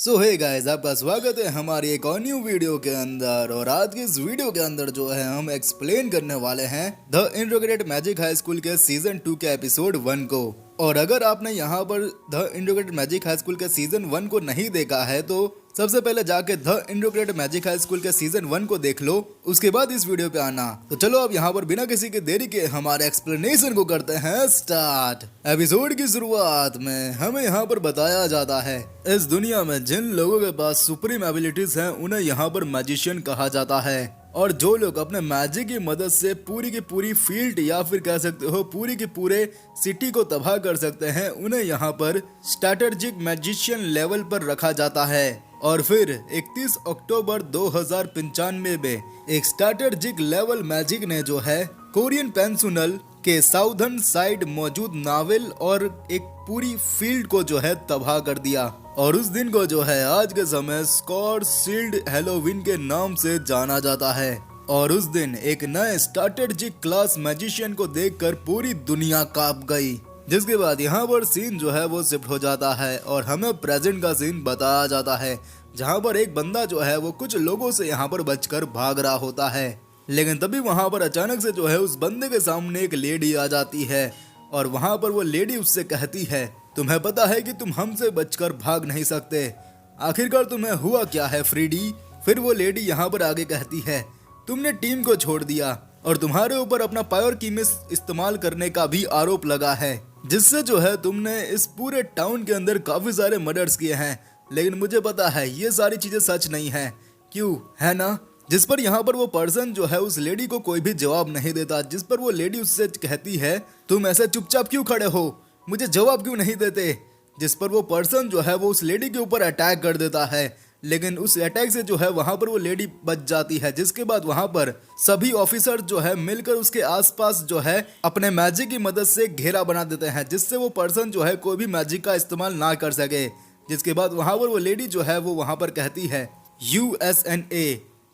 सो hey guys, आपका स्वागत है हमारी एक और न्यू वीडियो के अंदर। और आज की इस वीडियो के अंदर जो है हम एक्सप्लेन करने वाले हैं द इंट्रोग्रेटेड मैजिक हाई स्कूल के सीजन 2 के एपिसोड 1 को। और अगर आपने यहाँ पर द इंट्रोग्रेटेड मैजिक हाई स्कूल के सीजन 1 को नहीं देखा है तो सबसे पहले जाके द इंट्रोग्रेटेड मैजिक हाई स्कूल के सीजन 1 को देख लो, उसके बाद इस वीडियो पे आना। तो चलो अब यहाँ पर बिना किसी के देरी के हमारे एक्सप्लेनेशन को करते हैं स्टार्ट। एपिसोड की शुरुआत में हमें यहाँ पर बताया जाता है इस दुनिया में जिन लोगों के पास सुप्रीम एबिलिटीज हैं उन्हें यहाँ पर मैजिशियन कहा जाता है। और जो लोग अपने मैजिक की मदद से पूरी की पूरी फील्ड या फिर कह सकते हो पूरी की पूरे सिटी को तबाह कर सकते हैं उन्हें यहाँ पर स्ट्रैटेजिक मैजिशियन लेवल पर रखा जाता है। और फिर 31 अक्टूबर 2095 में एक स्ट्रैटेजिक लेवल मैजिक ने जो है कोरियन पेंसुनल के साउदर्न साइड मौजूद नावल और एक पूरी फील्ड को जो है तबाह कर दिया। और उस दिन को जो है आज के समय स्कॉर सील्ड हैलोवीन के नाम से जाना जाता है। और उस दिन एक नए स्ट्रैटेजिक क्लास मैजिशियन को देखकर पूरी दुनिया कांप गई। जिसके बाद यहाँ पर सीन जो है वो शिफ्ट हो जाता है और हमें प्रेजेंट का सीन बताया जाता है, जहाँ पर एक बंदा जो है वो कुछ लोगों से यहाँ पर बचकर भाग रहा होता है। लेकिन तभी वहाँ पर अचानक से जो है उस बंदे के सामने एक लेडी आ जाती है और वहाँ पर वो लेडी उससे कहती है, तुम्हें पता है कि तुम हमसे बचकर भाग नहीं सकते, आखिरकार तुम्हें हुआ क्या है फ्रीडी। फिर वो लेडी यहाँ पर आगे कहती है, तुमने टीम को छोड़ दिया और तुम्हारे ऊपर अपना पावर कीमिस इस्तेमाल करने का भी आरोप लगा है, जिससे जो है तुमने इस पूरे टाउन के अंदर काफी सारे मर्डर्स किए हैं। लेकिन मुझे पता है ये सारी चीजें सच नहीं है, क्यों है ना। जिस पर यहाँ पर वो पर्सन जो है उस लेडी को कोई भी जवाब नहीं देता। जिस पर वो लेडी उससे कहती है, तुम ऐसे चुपचाप क्यों खड़े हो, मुझे जवाब क्यों नहीं देते। जिस पर वो पर्सन जो है वो उस लेडी के ऊपर अटैक कर देता है, लेकिन उस अटैक से जो है वहां पर वो लेडी बच जाती है। जिसके बाद वहां पर सभी ऑफिसर जो है मिलकर उसके आसपास जो है अपने मैजिक की मदद से घेरा बना देते हैं, जिससे वो पर्सन जो है कोई भी मैजिक का इस्तेमाल ना कर सके। जिसके बाद वहां पर वो लेडी जो है वो वहां पर कहती है, USNA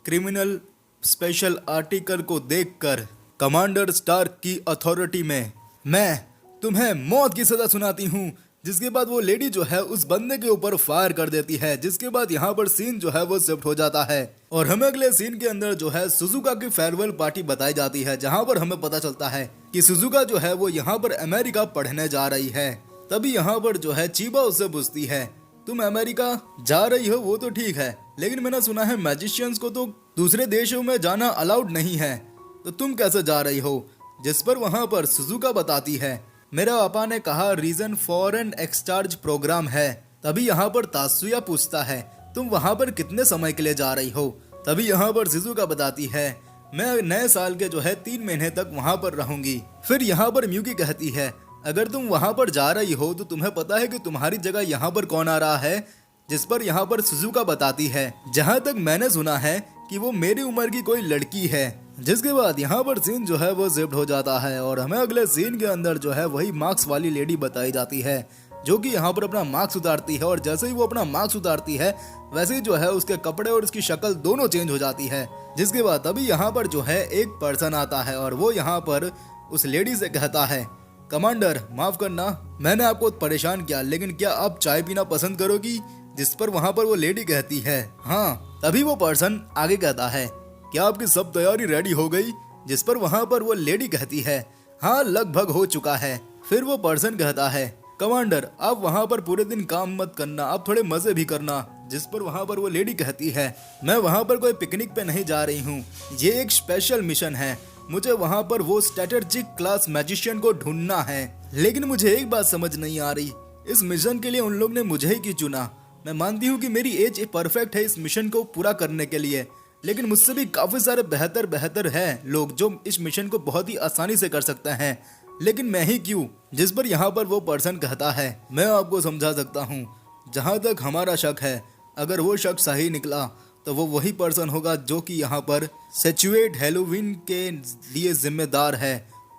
क्रिमिनल स्पेशल आर्टिकल को देखकर कमांडर स्टार्क की अथॉरिटी में मैं तुम्हें मौत की सजा सुनाती हूँ। जिसके बाद वो लेडी जो है उस बंदे के ऊपर फायर कर देती है। जिसके बाद यहाँ पर सीन जो है वो शिफ्ट हो जाता है और हमें अगले सीन के अंदर जो है सुजुका की फेयरवेल पार्टी बताई जाती है, जहाँ पर हमें पता चलता है कि सुजुका जो है वो यहाँ पर अमेरिका पढ़ने जा रही है। तभी यहाँ पर जो है चीबा उससे पूछती है, तुम अमेरिका जा रही हो वो तो ठीक है, लेकिन मैंने सुना है मैजिशियंस को तो दूसरे देशों में जाना अलाउड नहीं है, तो तुम कैसे जा रही हो। जिस पर वहाँ पर सुजुका बताती है, मेरे पापा ने कहा रीजन फॉरेन एक्सचेंज प्रोग्राम है। तभी यहाँ पर तासुया पूछता है, तुम वहाँ पर कितने समय के लिए जा रही हो। तभी यहाँ पर सुजुका बताती है, मैं नए साल के जो है 3 महीने तक वहाँ पर रहूंगी। फिर यहाँ पर म्यूकी कहती है, अगर तुम वहाँ पर जा रही हो तो तुम्हें पता है कि तुम्हारी जगह यहाँ पर कौन आ रहा है। जिस पर यहाँ पर सुजुका बताती है, जहाँ तक मैंने सुना है कि वो मेरी उम्र की कोई लड़की है। जिसके बाद यहाँ पर सीन जो है वो शिफ्ट हो जाता है और हमें अगले सीन के अंदर जो है वही मार्क्स वाली लेडी बताई जाती है, जो कि यहाँ पर अपना मार्क्स उतारती है। और जैसे ही वो अपना मार्क्स उतारती है वैसे ही जो है उसके कपड़े और उसकी शक्ल दोनों चेंज हो जाती है। जिसके बाद अभी यहाँ पर जो है एक पर्सन आता है और वो यहाँ पर उस लेडी से कहता है, कमांडर माफ करना मैंने आपको परेशान किया, लेकिन क्या आप चाय पीना पसंद करोगी। जिस पर वहाँ पर वो लेडी कहती है, हाँ। तभी वो पर्सन आगे कहता है, क्या आपकी सब तैयारी रेडी हो गई। जिस पर वहाँ पर वो लेडी कहती है, हाँ लगभग हो चुका है। फिर वो पर्सन कहता है, कमांडर आप वहाँ पर पूरे दिन काम मत करना, आप थोड़े मजे भी करना। जिस पर वहाँ पर वो लेडी कहती है, मैं वहाँ पर कोई पिकनिक पे नहीं जा रही हूँ, ये एक स्पेशल मिशन है, मुझे वहाँ पर वो स्ट्रैटेजिक क्लास मैजिशियन को ढूंढना है। लेकिन मुझे एक बात समझ नहीं आ रही, इस मिशन के लिए उन लोग ने मुझे ही क्यों चुना। मैं मानती हूँ कि मेरी एज परफेक्ट है इस मिशन को पूरा करने के लिए, लेकिन मुझसे भी काफी सारे बेहतर है लोग जो इस मिशन को बहुत ही आसानी से कर सकते हैं, लेकिन मैं ही क्यों। जिस पर यहाँ पर वो पर्सन कहता है, मैं आपको समझा सकता हूँ, जहाँ तक हमारा शक है अगर वो शक सही निकला तो वो वही पर्सन होगा जो कि यहाँ पर सेचुएट हैलोवीन के लिए जिम्मेदार है।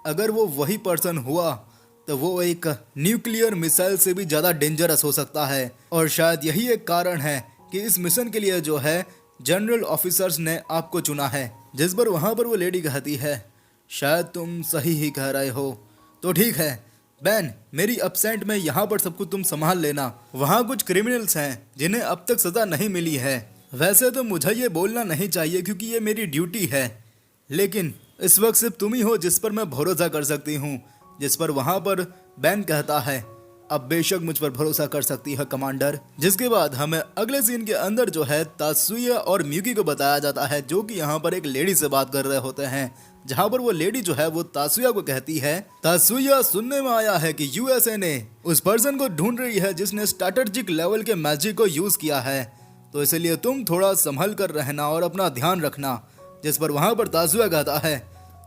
अगर वो वही पर्सन हुआ तो वो एक न्यूक्लियर मिसाइल से भी ज़्यादा डेंजरस हो सकता है। और शायद यही एक कारण है कि इस मिशन के लिए जो है जनरल ऑफिसर्स ने आपको चुना है। जिस पर वहाँ पर वो लेडी कहती है, शायद तुम सही ही कह रहे हो, तो ठीक है बैन, मेरी अपसेंट में यहाँ पर सब कुछ तुम संभाल लेना। वहाँ कुछ क्रिमिनल्स हैं जिन्हें अब तक सजा नहीं मिली है। वैसे तो मुझे ये बोलना नहीं चाहिए क्योंकि ये मेरी ड्यूटी है, लेकिन इस वक्त सिर्फ तुम ही हो जिस पर मैं भरोसा कर सकती हूँ। जिस पर वहाँ पर बैन कहता है, अब बेशक मुझ पर भरोसा कर सकती है कमांडर। जिसके बाद हमें अगले सीन के अंदर जो है तात्सुया और मियुकी को बताया जाता है, जो कि यहाँ पर एक लेडी से बात कर रहे होते हैं। जहाँ पर वो लेडी जो है वो तात्सुया को कहती है, तात्सुया, सुनने में आया है कि यूएसए ने उस पर्सन को ढूंढ रही है जिसने स्ट्रैटेजिक लेवल के मैजिक को यूज किया है, तो इसलिए तुम थोड़ा संभल कर रहना और अपना ध्यान रखना। जिस पर वहाँ पर तात्सुया कहता है,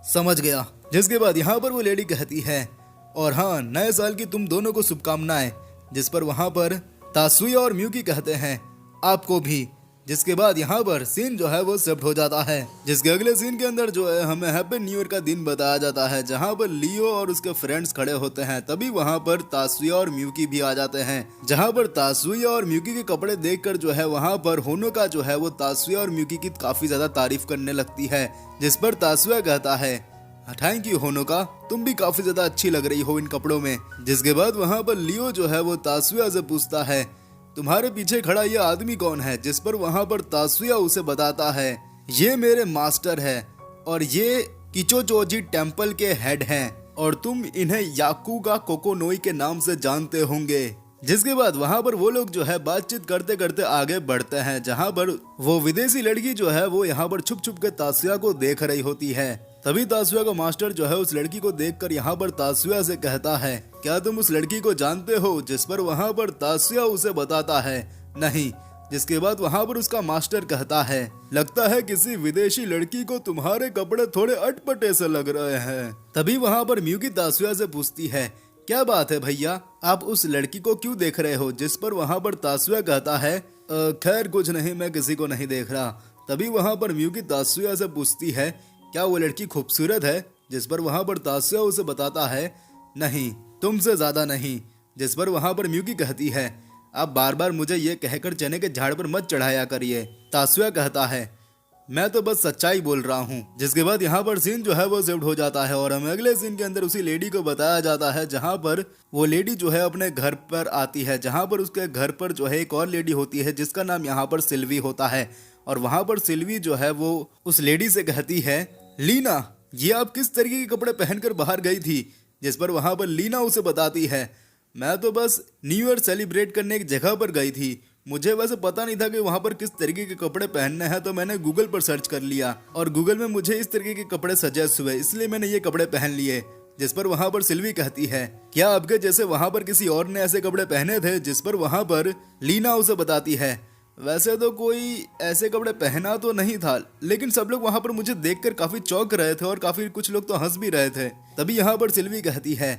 समझ गया। जिसके बाद यहाँ पर वो लेडी कहती है, और हाँ, नए साल की तुम दोनों को शुभकामनाएं। जिस पर वहाँ पर तात्सुया और मियुकी कहते हैं, आपको भी। जिसके बाद यहाँ पर सीन जो है वो शिफ्ट हो जाता है, जिसके अगले सीन के अंदर जो है हमें हैप्पी न्यू ईयर का दिन बताया जाता है, जहाँ पर लियो और उसके फ्रेंड्स खड़े होते हैं। तभी वहाँ पर तात्सुया और मियुकी भी आ जाते हैं, जहाँ पर तात्सुया और मियुकी के कपड़े देखकर जो है वहाँ पर होनोका जो है वो तात्सुया और मियुकी की काफी ज्यादा तारीफ करने लगती है। जिस पर तात्सुया कहता है, थैंक यू होनोका, तुम भी काफी ज्यादा अच्छी लग रही हो इन कपड़ों में। जिसके बाद वहाँ पर लियो जो है वो तात्सुया से पूछता है, तुम्हारे पीछे खड़ा ये आदमी कौन है? जिस पर वहाँ पर तात्सुया उसे बताता है, ये मेरे मास्टर है और ये किचोचोजी टेम्पल के हेड हैं और तुम इन्हें याकुगा कोकोनोई के नाम से जानते होंगे। जिसके बाद वहाँ पर वो लोग जो है बातचीत करते करते आगे बढ़ते हैं, जहाँ पर वो विदेशी लड़की जो है वो यहाँ पर छुप छुप के तात्सुया को देख रही होती है। तभी तात्सुया का मास्टर जो है उस लड़की को देखकर यहाँ पर तात्सुया से कहता है, क्या तुम उस लड़की को जानते हो? जिस पर वहाँ पर तात्सुया उसे बताता है, नहीं। जिसके बाद वहाँ पर उसका मास्टर कहता है, लगता है किसी विदेशी लड़की को तुम्हारे कपड़े थोड़े अटपटे से लग रहे हैं। तभी वहाँ पर मियुकी तात्सुया से पूछती है, क्या बात है भैया, आप उस लड़की को क्यों देख रहे हो? जिस पर वहाँ पर तात्सुया कहता है, खैर कुछ नहीं, मैं किसी को नहीं देख रहा। तभी वहाँ पर मियुकी तात्सुया से पूछती है, क्या वो लड़की खूबसूरत है? जिस पर वहाँ पर तात्सुया उसे बताता है, नहीं, तुमसे ज्यादा नहीं। जिस पर वहाँ पर मियुकी कहती है, आप बार बार मुझे ये कहकर चने के झाड़ पर मत चढ़ाया करिए। तात्सुया कहता है, मैं तो बस सच्चाई बोल रहा हूँ। जिसके बाद यहाँ पर सीन जो है वो शिफ्ट हो जाता है और हमें अगले सीन के अंदर उसी लेडी को बताया जाता है, जहाँ पर वो लेडी जो है अपने घर पर आती है, जहाँ पर उसके घर पर जो है एक और लेडी होती है जिसका नाम यहाँ पर सिल्वी होता है। और वहाँ पर सिल्वी जो है वो उस लेडी से कहती है, लीना, ये आप किस तरीके के कपड़े पहनकर बाहर गई थी? जिस पर वहाँ पर लीना उसे बताती है, मैं तो बस न्यू ईयर सेलिब्रेट करने एक जगह पर गई थी, मुझे वैसे पता नहीं था कि वहाँ पर किस तरीके के कपड़े पहनने हैं, तो मैंने गूगल पर सर्च कर लिया और गूगल में मुझे इस तरीके के कपड़े सजेस्ट हुए, इसलिए मैंने ये कपड़े पहन लिए। जिस पर वहाँ पर सिल्वी कहती है, क्या आपके जैसे वहाँ पर किसी और ने ऐसे कपड़े पहने थे? जिस पर वहाँ पर लीना उसे बताती है, वैसे तो कोई ऐसे कपड़े पहना तो नहीं था, लेकिन सब लोग वहाँ पर मुझे देखकर काफी चौंक रहे थे और काफी कुछ लोग तो हंस भी रहे थे। तभी यहाँ पर सिल्वी कहती है,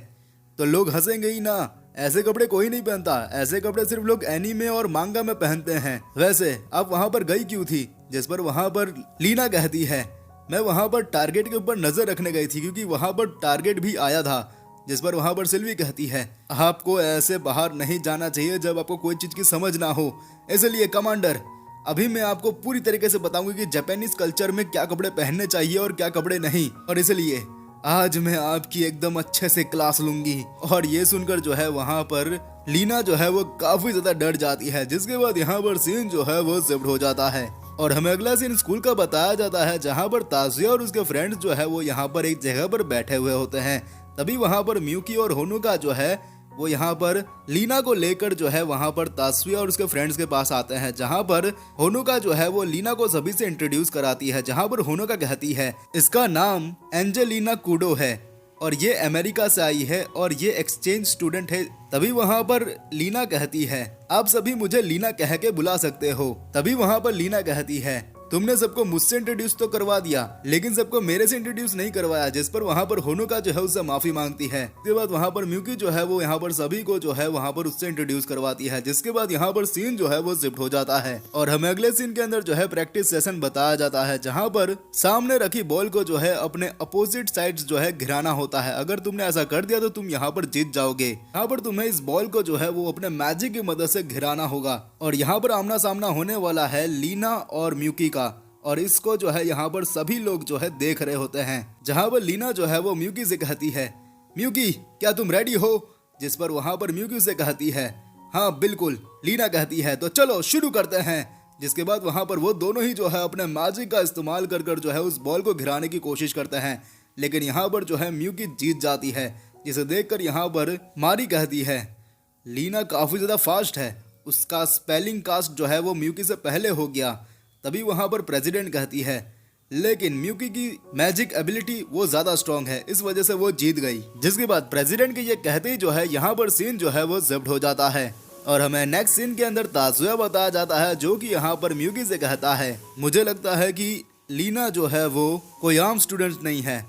तो लोग हंसेंगे ही ना, ऐसे कपड़े कोई नहीं पहनता, ऐसे कपड़े सिर्फ लोग एनीमे और मांगा में पहनते हैं। वैसे आप वहाँ पर गई क्यों थी? जिस पर वहाँ पर लीना कहती है, मैं वहाँ पर टारगेट के ऊपर नजर रखने गई थी क्योंकि वहाँ पर टारगेट भी आया था। जिस पर वहाँ पर सिल्वी कहती है, आपको ऐसे बाहर नहीं जाना चाहिए जब आपको कोई चीज की समझ ना हो। इसलिए कमांडर, अभी मैं आपको पूरी तरीके से बताऊंगी कि जापानीज कल्चर में क्या कपड़े पहनने चाहिए और क्या कपड़े नहीं, और इसलिए आज मैं आपकी एकदम अच्छे से क्लास लूंगी। और ये सुनकर जो है वहाँ पर लीना जो है वो काफी ज्यादा डर जाती है। जिसके बाद यहाँ पर सीन जो है वो शिफ्ट हो जाता है और हमें अगला सीन स्कूल का बताया जाता है, जहाँ पर तात्सुया और उसके फ्रेंड्स जो है वो यहाँ पर एक जगह पर बैठे हुए होते हैं। तभी वहाँ पर मियुकी और होनोका जो है वो यहाँ पर लीना को लेकर जो है वहाँ पर तात्सुया और उसके फ्रेंड्स के पास आते हैं, जहाँ पर होनोका जो है वो लीना को सभी से इंट्रोड्यूस कराती है। जहाँ पर होनोका कहती है, इसका नाम एंजेलिना कूडो है और ये अमेरिका से आई है और ये एक्सचेंज स्टूडेंट है। तभी वहाँ पर लीना कहती है, आप सभी मुझे लीना कह के बुला सकते हो। तभी वहाँ पर लीना कहती है, तुमने सबको मुझसे इंट्रोड्यूस तो करवा दिया, लेकिन सबको मेरे से इंट्रोड्यूस नहीं करवाया। जिस पर वहाँ पर होनोका जो है उससे माफी मांगती है। इसके बाद वहाँ पर मियुकी जो है वो यहाँ पर सभी को जो है वहाँ पर उससे इंट्रोड्यूस करवाती है। जिसके बाद यहाँ पर सीन जो है वो शिफ्ट हो जाता है और हमें अगले सीन के अंदर जो है प्रैक्टिस सेशन बताया जाता है, जहाँ पर सामने रखी बॉल को जो है अपने अपोजिट साइड जो है घिराना होता है। अगर तुमने ऐसा कर दिया तो तुम यहाँ पर जीत जाओगे। यहाँ पर तुम्हें इस बॉल को जो है वो अपने मैजिक की मदद से घिराना होगा और यहाँ पर आमना सामना होने वाला है लीना और मियुकी का, और इसको जो है यहाँ पर सभी लोग जो है देख रहे होते हैं। जहाँ पर लीना जो है वो मियुकी से कहती है, म्यूकी क्या तुम रेडी हो? जिस पर वहां पर म्यूकी उसे कहती है हाँ बिल्कुल। लीना कहती है तो चलो शुरू करते हैं। जिसके बाद वहां पर वो दोनों ही जो है अपने मैजिक का इस्तेमाल कर कर जो है उस बॉल को गिराने की कोशिश करते हैं, लेकिन यहाँ पर जो है म्यूकी जीत जाती है। जिसे देखकर यहाँ पर मारी कहती है लीना काफी ज्यादा फास्ट है, उसका स्पेलिंग कास्ट जो है वो म्यूकी से पहले हो गया। तभी वहां पर प्रेसिडेंट कहती है लेकिन म्यूकी की मैजिक एबिलिटी वो ज्यादा स्ट्रॉन्ग है, इस वजह से वो जीत गई। जिसके बाद प्रेसिडेंट के ये कहते ही जो है यहाँ पर सीन जो है वो ज़िप्ड हो जाता है और हमें नेक्स्ट सीन के अंदर तासुया बताया जाता है, जो कि यहाँ पर म्यूकी से कहता है मुझे लगता है कि लीना जो है वो कोई आम स्टूडेंट नहीं है,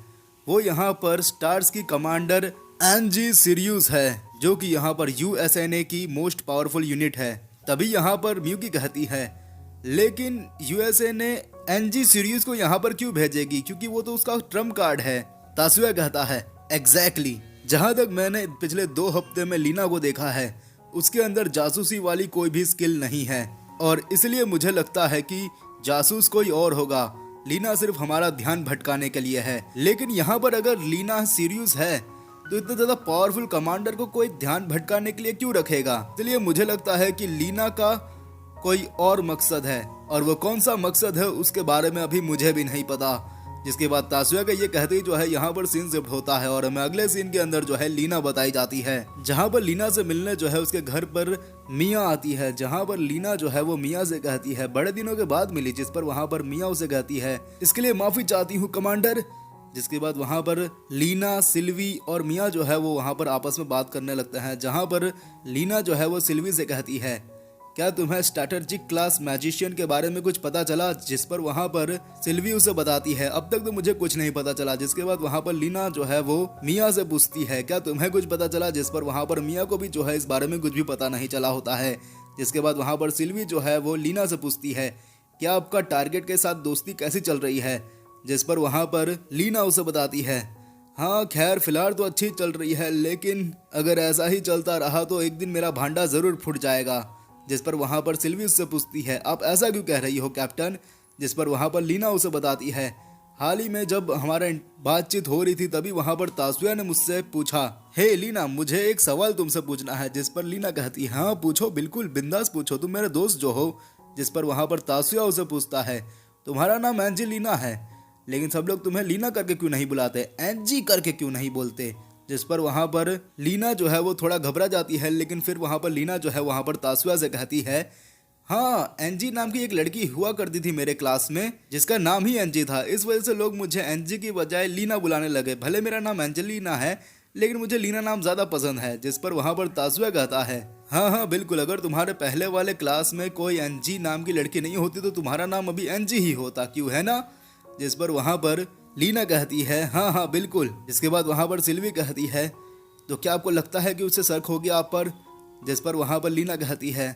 वो यहाँ पर स्टार्स की कमांडर एनजी सीरियस है, जो कि यहाँ पर यूएसएनए की मोस्ट पावरफुल यूनिट है। तभी यहाँ पर म्यूकी कहती है लेकिन यूएसएनए एनजी सीरीज को यहाँ पर क्यों भेजेगी, क्योंकि वो तो उसका ट्रम्प कार्ड है। तासुया कहता है एग्जैक्टली जहां तक मैंने पिछले 2 हफ्ते में लीना को देखा है उसके अंदर जासूसी वाली कोई भी स्किल नहीं है और इसलिए मुझे लगता है कि जासूस कोई और होगा, लीना सिर्फ हमारा ध्यान भटकाने के लिए है। लेकिन यहाँ पर अगर लीना सीरियस है तो इतना ज्यादा पावरफुल कमांडर को कोई ध्यान भटकाने के लिए क्यों रखेगा। इसलिए मुझे लगता है कि लीना का कोई और मकसद है और वो कौन सा मकसद है उसके बारे में अभी मुझे भी नहीं पता। जिसके बाद तासुया का ये कहते ही जो है यहाँ पर सीन शिफ्ट होता है और हमें अगले सीन के अंदर जो है लीना बताई जाती है, जहाँ पर लीना से मिलने जो है उसके घर पर मिया आती है, जहाँ पर लीना जो है वो मिया से कहती है बड़े दिनों के बाद मिली, जिस पर वहाँ पर मिया उसे कहती है इसके लिए माफी चाहती हूँ कमांडर। जिसके बाद वहाँ पर लीना, सिल्वी और मिया जो है वो वहाँ पर आपस में बात करने लगते हैं, जहाँ पर लीना जो है वो सिल्वी से कहती है क्या तुम्हें स्ट्रैटेजिक क्लास मैजिशियन के बारे में कुछ पता चला। जिस पर वहाँ पर सिल्वी उसे बताती है अब तक तो मुझे कुछ नहीं पता चला। जिसके बाद वहाँ पर लीना जो है वो मिया से पूछती है क्या तुम्हें कुछ पता चला, जिस पर वहाँ पर मिया को भी जो है इस बारे में कुछ भी पता नहीं चला होता है। जिसके बाद वहाँ पर सिल्वी जो है वो लीना से पूछती है क्या आपका टारगेट के साथ दोस्ती कैसी चल रही है। जिस पर वहाँ पर लीना उसे बताती है हाँ खैर फिलहाल तो अच्छी चल रही है, लेकिन अगर ऐसा ही चलता रहा तो एक दिन मेरा भांडा जरूर फूट जाएगा। जिस पर वहाँ पर सिल्वी उससे पूछती है आप ऐसा क्यों कह रही हो कैप्टन। जिस पर वहाँ पर लीना उसे बताती है हाल ही में जब हमारा बातचीत हो रही थी तभी वहाँ पर तासुया ने मुझसे पूछा हे लीना मुझे एक सवाल तुमसे पूछना है। जिस पर लीना कहती है हाँ पूछो, बिल्कुल बिंदास पूछो, तुम मेरे दोस्त जो हो। जिस पर वहाँ पर तासुया उसे पूछता है तुम्हारा नाम एंजेलिना है, लेकिन सब लोग तुम्हें लीना करके क्यों नहीं बुलाते, एनजी करके क्यों नहीं बोलते। जिस पर वहाँ पर लीना जो है वो थोड़ा घबरा जाती है, लेकिन फिर वहाँ पर लीना जो है वहाँ पर तासुया से कहती है हाँ एनजी नाम की एक लड़की हुआ करती थी मेरे क्लास में जिसका नाम ही एनजी था, इस वजह से लोग मुझे एनजी की बजाय लीना बुलाने लगे। भले मेरा नाम एंजेलिना है लेकिन मुझे लीना नाम ज्यादा पसंद है। जिस पर वहाँ पर तासुया कहता है हाँ बिल्कुल, अगर तुम्हारे पहले वाले क्लास में कोई एनजी नाम की लड़की नहीं होती तो तुम्हारा नाम अभी एनजी ही होता, क्यों है ना। जिस पर वहाँ पर लीना कहती है हाँ बिल्कुल। इसके बाद वहाँ पर सिल्वी कहती है तो क्या आपको लगता है कि उसे शक हो गया आप पर। जिस पर वहाँ पर लीना कहती है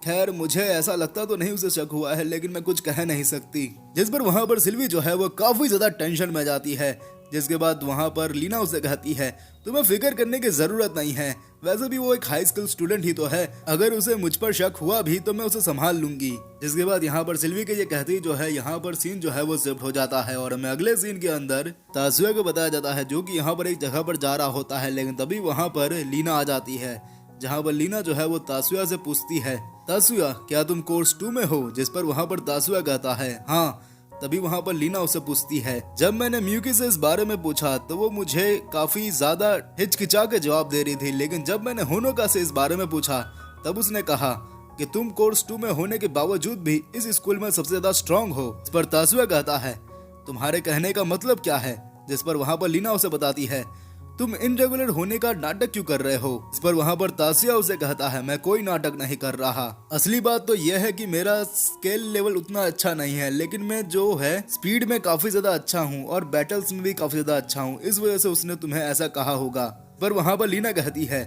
खैर मुझे ऐसा लगता तो नहीं उसे शक हुआ है, लेकिन मैं कुछ कह नहीं सकती। जिस पर वहाँ पर सिल्वी जो है वो काफी ज्यादा टेंशन में जाती है। जिसके बाद वहाँ पर लीना उसे कहती है तुम्हें फिक्र करने की जरूरत नहीं है, वैसे भी वो एक हाई स्कूल स्टूडेंट ही तो है, अगर उसे मुझ पर शक हुआ भी तो मैं उसे संभाल लूंगी। जिसके बाद यहाँ पर सिल्वी के ये कहती जो है यहाँ पर सीन जो है वो शिफ्ट हो जाता है और हमें अगले सीन के अंदर तासुया को बताया जाता है जो कि यहाँ पर एक जगह पर जा रहा होता है, लेकिन तभी वहाँ पर लीना आ जाती है, जहाँ पर लीना जो है वो तासुया से पूछती है तासुया क्या तुम कोर्स 2 में हो। जिस पर वहाँ पर तासुया कहता है हाँ। तभी वहाँ पर लीना उसे पूछती है जब मैंने म्यूकी से इस बारे में पूछा तो वो मुझे काफी ज्यादा हिचकिचा के जवाब दे रही थी, लेकिन जब मैंने होनोका से इस बारे में पूछा तब उसने कहा कि तुम कोर्स 2 में होने के बावजूद भी इस स्कूल में सबसे ज्यादा स्ट्रांग हो। इस पर तासुया कहता है तुम्हारे कहने का मतलब क्या है। जिस पर वहाँ पर लीना उसे बताती है तुम इनरेगुलर होने का नाटक क्यों कर रहे हो। इस पर वहाँ पर तासुया उसे कहता है मैं कोई नाटक नहीं कर रहा, असली बात तो यह है कि मेरा स्किल लेवल उतना अच्छा नहीं है, लेकिन मैं जो है स्पीड में काफी ज्यादा अच्छा हूँ और बैटल्स में भी काफी ज्यादा अच्छा हूँ, इस वजह से उसने तुम्हें ऐसा कहा होगा। पर वहाँ पर लीना कहती है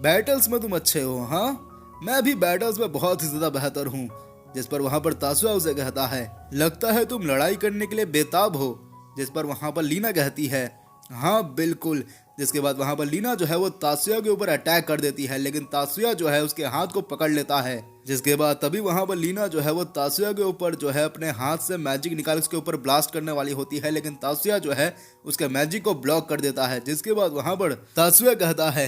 बैटल्स में तुम अच्छे हो। हाँ मैं भी बैटल्स में बहुत ही ज्यादा बेहतर हूँ। जिस पर वहाँ पर तासुया उसे कहता है लगता है तुम लड़ाई करने के लिए बेताब हो। जिस पर वहाँ पर लीना कहती है हाँ बिल्कुल। जिसके बाद वहाँ पर लीना जो है वो तासुया के ऊपर अटैक कर देती है, लेकिन तासुया जो है उसके हाथ को पकड़ लेता है जिसके बाद तभी वहां पर लीना जो है वो तासुया के ऊपर जो है अपने हाथ से मैजिक निकाल उसके ऊपर ब्लास्ट करने वाली होती है, लेकिन तासुया जो है उसके मैजिक को ब्लॉक कर देता है। जिसके बाद वहां पर तासुया कहता है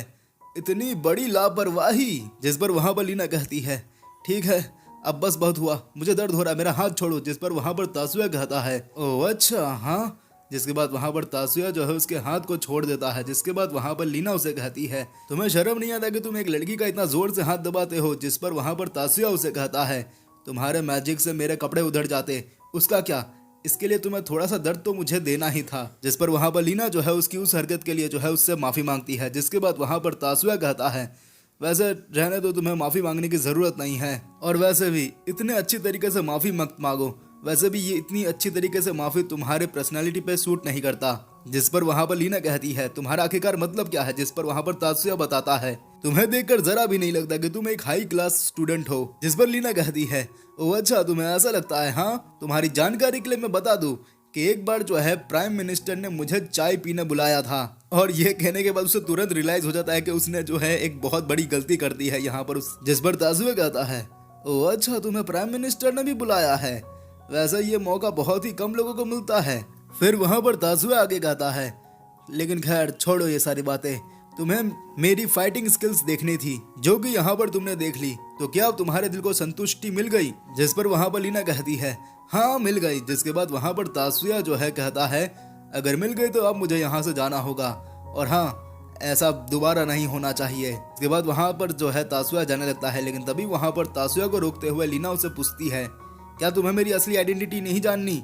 इतनी बड़ी लापरवाही, जिस पर वहां पर लीना कहती है ठीक है अब बस बहुत हुआ, मुझे दर्द हो रहा है, मेरा हाथ छोड़ो। जिस पर वहां पर तासुया कहता है ओह अच्छा हाँ। जिसके बाद वहां पर तासुया जो है उसके हाथ को छोड़ देता है। जिसके बाद वहां पर लीना उसे कहती है तुम्हें शर्म नहीं आता कि तुम एक लड़की का इतना जोर से हाथ दबाते हो। जिस पर वहां पर तासुया उसे कहता है तुम्हारे मैजिक से मेरे कपड़े उधड़ जाते, उसका क्या, इसके लिए तुम्हें थोड़ा सा दर्द तो मुझे देना ही था। जिस पर वहां पर लीना जो है उसकी उस हरकत के लिए जो है उससे माफी मांगती है। जिसके बाद वहां पर तासुया कहता है वैसे रहने दो, तुम्हें माफी मांगने की जरूरत नहीं है, और वैसे भी इतने अच्छी तरीके से माफी मत मांगो, वैसे भी ये इतनी अच्छी तरीके से माफी तुम्हारे पर्सनालिटी पे सूट नहीं करता। जिस पर वहां पर लीना कहती है तुम्हारा आखिरकार मतलब क्या है। जिस पर वहां पर तासुया बताता है तुम्हें देखकर जरा भी नहीं लगता कि तुम एक हाई क्लास स्टूडेंट हो। जिस पर लीना कहती है ओह अच्छा तुम्हें ऐसा लगता है, हाँ तुम्हारी जानकारी के लिए मैं बता दूं कि एक बार जो है प्राइम मिनिस्टर ने मुझे चाय पीने बुलाया था, और ये कहने के बाद उसे तुरंत रियलाइज हो जाता है कि उसने जो है एक बहुत बड़ी गलती कर दी है यहाँ पर जिस पर तासुया कहता है ओह अच्छा तुम्हें प्राइम मिनिस्टर ने भी बुलाया है, वैसे ये मौका बहुत ही कम लोगों को मिलता है। फिर वहां पर तासुया आगे कहता है लेकिन खैर छोड़ो ये सारी बातें, तुम्हें मेरी फाइटिंग स्किल्स देखनी थी जो कि यहाँ पर तुमने देख ली, तो क्या अब तुम्हारे दिल को संतुष्टि मिल गई। जिस पर वहां पर लीना कहती है हाँ मिल गई। जिसके बाद वहां पर तासुया जो है कहता है अगर मिल गई तो अब मुझे यहाँ से जाना होगा, और हाँ ऐसा दोबारा नहीं होना चाहिए। इसके बाद वहां पर जो है तासुया जाने लगता है, लेकिन तभी वहां पर तासुया को रोकते हुए लीना उसे पूछती है क्या तुम्हें मेरी असली आइडेंटिटी नहीं जाननी।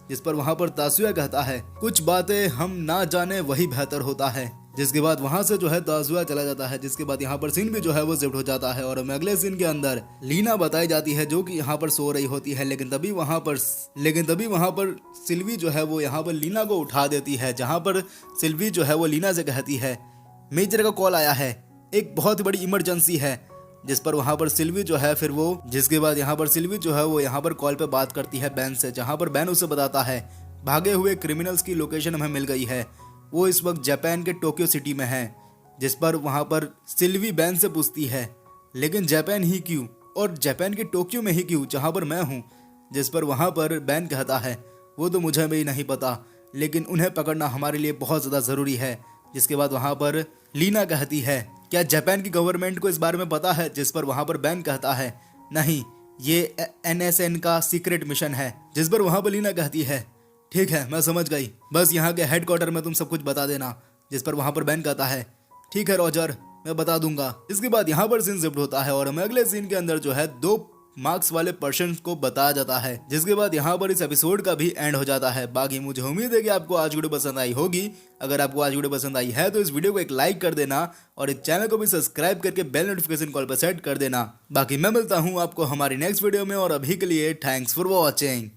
जिस पर वहां पर तासुया कहता है कुछ बातें हम ना जाने वही बेहतर होता है। जिसके बाद वहां से जो है तासुया चला जाता है। जिसके बाद यहाँ पर सीन भी जो है वो शिफ्ट हो जाता है, और हमें अगले सीन के अंदर लीना बताई जाती है जो कि यहाँ पर सो रही होती है, लेकिन तभी वहां पर सिल्वी जो है वो यहाँ पर लीना को उठा देती है। जहाँ पर सिल्वी जो है वो लीना से कहती है मेजर का कॉल आया है, एक बहुत बड़ी इमरजेंसी है। जिस पर वहां पर सिल्वी जो है फिर वो जिसके बाद यहाँ पर सिल्वी जो है वो यहाँ पर कॉल पे बात करती है बैन से, जहाँ पर बैन उसे बताता है भागे हुए क्रिमिनल्स की लोकेशन हमें मिल गई है, वो इस वक्त जापान के टोक्यो सिटी में है। जिस पर वहां पर सिल्वी बैन से पूछती है लेकिन जापान ही क्यों, और जापान के टोक्यो में ही क्यों जहां पर मैं हूं। जिस पर वहां पर बैन कहता है वो तो मुझे भी नहीं पता, लेकिन उन्हें पकड़ना हमारे लिए बहुत ज़्यादा ज़रूरी है। जिसके बाद वहां पर लीना कहती है क्या जापान की गवर्नमेंट को इस बारे में पता है। जिस पर वहां पर बैन कहता है नहीं ये NSN का सीक्रेट मिशन है। जिस पर वहां पर लीना कहती है ठीक है मैं समझ गई, बस यहाँ के हेडक्वार्टर में तुम सब कुछ बता देना। जिस पर वहां पर बैन कहता है ठीक है रॉजर मैं बता दूंगा। इसके बाद यहाँ पर सीन शिफ्ट होता है, और हमें अगले सीन के अंदर जो है 2 मार्क्स वाले पर्सन को बताया जाता है। जिसके बाद यहाँ पर इस एपिसोड का भी एंड हो जाता है। बाकी मुझे उम्मीद है कि आपको आज वीडियो पसंद आई होगी। अगर आपको आज वीडियो पसंद आई है तो इस वीडियो को एक लाइक कर देना, और इस चैनल को भी सब्सक्राइब करके बेल नोटिफिकेशन कॉल पर सेट कर देना। बाकी मैं मिलता हूँ आपको हमारी नेक्स्ट वीडियो में, और अभी के लिए थैंक्स फॉर वॉचिंग।